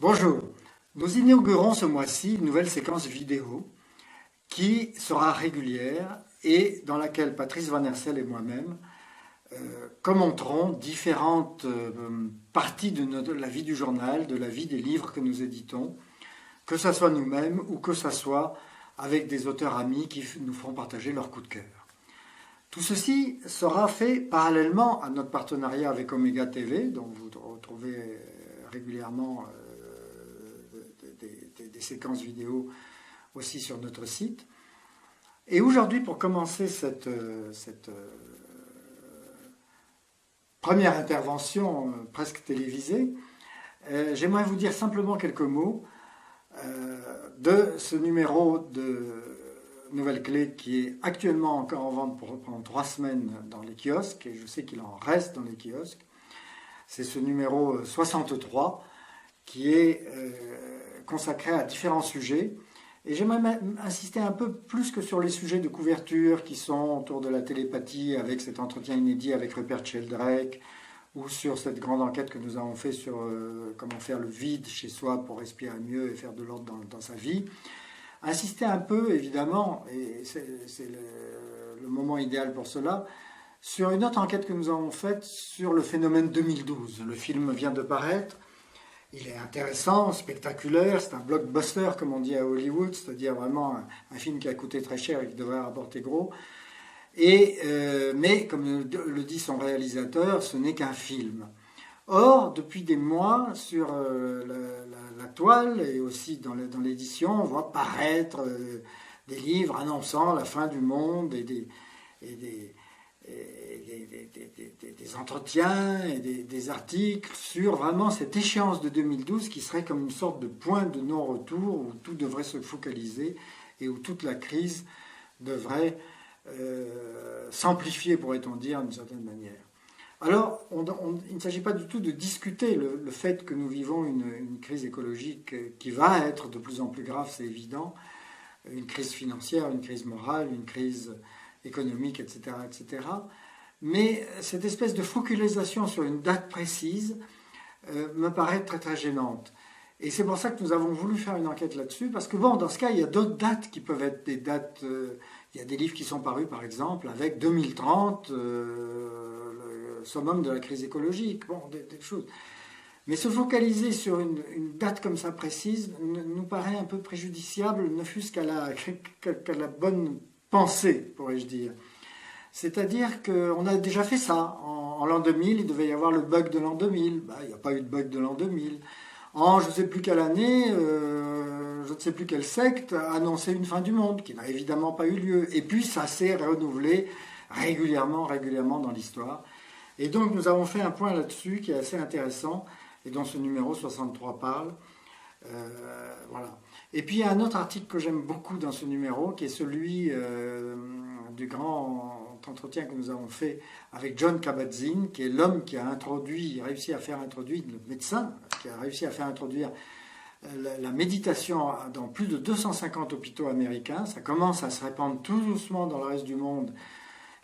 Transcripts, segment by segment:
Bonjour, nous inaugurons ce mois-ci une nouvelle séquence vidéo qui sera régulière et dans laquelle Patrice Van Hersel et moi-même commenterons différentes parties de la vie du journal, de la vie des livres que nous éditons, que ce soit nous-mêmes ou que ce soit avec des auteurs amis qui nous feront partager leur coup de cœur. Tout ceci sera fait parallèlement à notre partenariat avec Omega TV, dont vous retrouvez régulièrement des séquences vidéo aussi sur notre site. Et aujourd'hui, pour commencer cette première intervention presque télévisée, j'aimerais vous dire simplement quelques mots de ce numéro de Nouvelle Clé qui est actuellement encore en vente pendant 3 semaines dans les kiosques, et je sais qu'il en reste dans les kiosques. C'est ce numéro 63 qui est consacré à différents sujets. Et j'aimerais insister un peu plus que sur les sujets de couverture qui sont autour de la télépathie avec cet entretien inédit avec Rupert Sheldrake, ou sur cette grande enquête que nous avons fait sur comment faire le vide chez soi pour respirer mieux et faire de l'ordre dans sa vie. Insister un peu, évidemment, et c'est le moment idéal pour cela, sur une autre enquête que nous avons faite sur le phénomène 2012. Le film vient de paraître. Il est intéressant, spectaculaire, c'est un blockbuster comme on dit à Hollywood, c'est-à-dire vraiment un film qui a coûté très cher et qui devrait rapporter gros. Mais comme le dit son réalisateur, ce n'est qu'un film. Or, depuis des mois, sur la toile et aussi dans l'édition, on voit paraître des livres annonçant la fin du monde et des entretiens et des articles sur vraiment cette échéance de 2012 qui serait comme une sorte de point de non-retour où tout devrait se focaliser et où toute la crise devrait s'amplifier, pourrait-on dire, d'une certaine manière. Alors, il ne s'agit pas du tout de discuter le fait que nous vivons une crise écologique qui va être de plus en plus grave, c'est évident, une crise financière, une crise morale, une crise économique, etc., etc. Mais cette espèce de focalisation sur une date précise me paraît très très gênante. Et c'est pour ça que nous avons voulu faire une enquête là-dessus, parce que bon, dans ce cas, il y a d'autres dates qui peuvent être des dates... il y a des livres qui sont parus, par exemple, avec 2030, le summum de la crise écologique, bon, des choses. Mais se focaliser sur une date comme ça précise nous paraît un peu préjudiciable, ne fût-ce qu'à la bonne pensée, pourrais-je dire. C'est-à-dire qu'on a déjà fait ça. En l'an 2000, il devait y avoir le bug de l'an 2000. Ben, il n'y a pas eu de bug de l'an 2000. En je ne sais plus quelle année, je ne sais plus quelle secte a annoncé une fin du monde, qui n'a évidemment pas eu lieu. Et puis ça s'est renouvelé régulièrement dans l'histoire. Et donc nous avons fait un point là-dessus qui est assez intéressant et dont ce numéro 63 parle. Voilà. Et puis il y a un autre article que j'aime beaucoup dans ce numéro, qui est celui du grand entretien que nous avons fait avec Jon Kabat-Zinn, qui est l'homme qui a réussi à faire introduire, le médecin, qui a réussi à faire introduire la méditation dans plus de 250 hôpitaux américains. Ça commence à se répandre tout doucement dans le reste du monde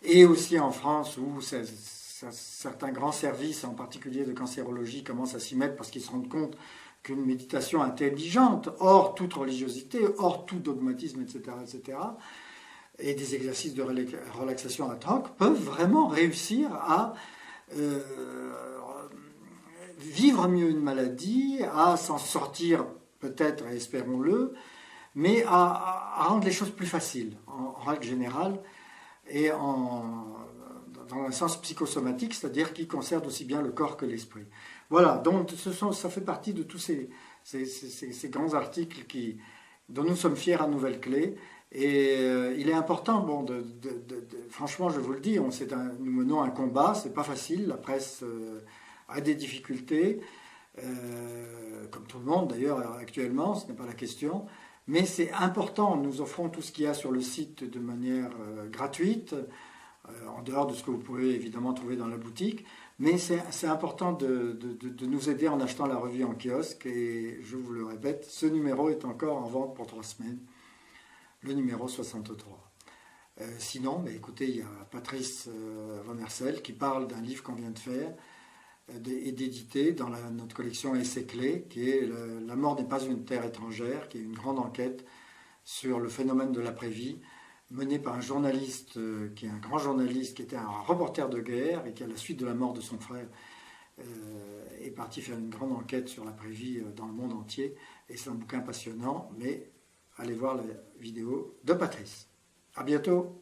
et aussi en France où certains grands services, en particulier de cancérologie, commencent à s'y mettre parce qu'ils se rendent compte qu'une méditation intelligente, hors toute religiosité, hors tout dogmatisme, etc., et des exercices de relaxation ad hoc peuvent vraiment réussir à vivre mieux une maladie, à s'en sortir peut-être, espérons-le, mais à rendre les choses plus faciles, en règle générale, et dans un sens psychosomatique, c'est-à-dire qui concerne aussi bien le corps que l'esprit. Voilà, donc ça fait partie de tous ces grands articles dont nous sommes fiers à Nouvelle Clé. Et il est important, bon, franchement, je vous le dis, nous menons un combat, c'est pas facile, la presse a des difficultés, comme tout le monde d'ailleurs actuellement, ce n'est pas la question, mais c'est important, nous offrons tout ce qu'il y a sur le site de manière gratuite, en dehors de ce que vous pouvez évidemment trouver dans la boutique, mais c'est important de nous aider en achetant la revue en kiosque, et je vous le répète, ce numéro est encore en vente pour 3 semaines. Le numéro 63. Sinon, écoutez, il y a Patrice Van Hersel qui parle d'un livre qu'on vient de faire, et d'éditer dans notre collection Essais clés, qui est La mort n'est pas une terre étrangère, qui est une grande enquête sur le phénomène de l'après-vie, menée par un journaliste qui est un grand journaliste, qui était un reporter de guerre et qui, à la suite de la mort de son frère, est parti faire une grande enquête sur l'après-vie dans le monde entier. Et c'est un bouquin passionnant, mais allez voir la vidéo de Patrice. À bientôt.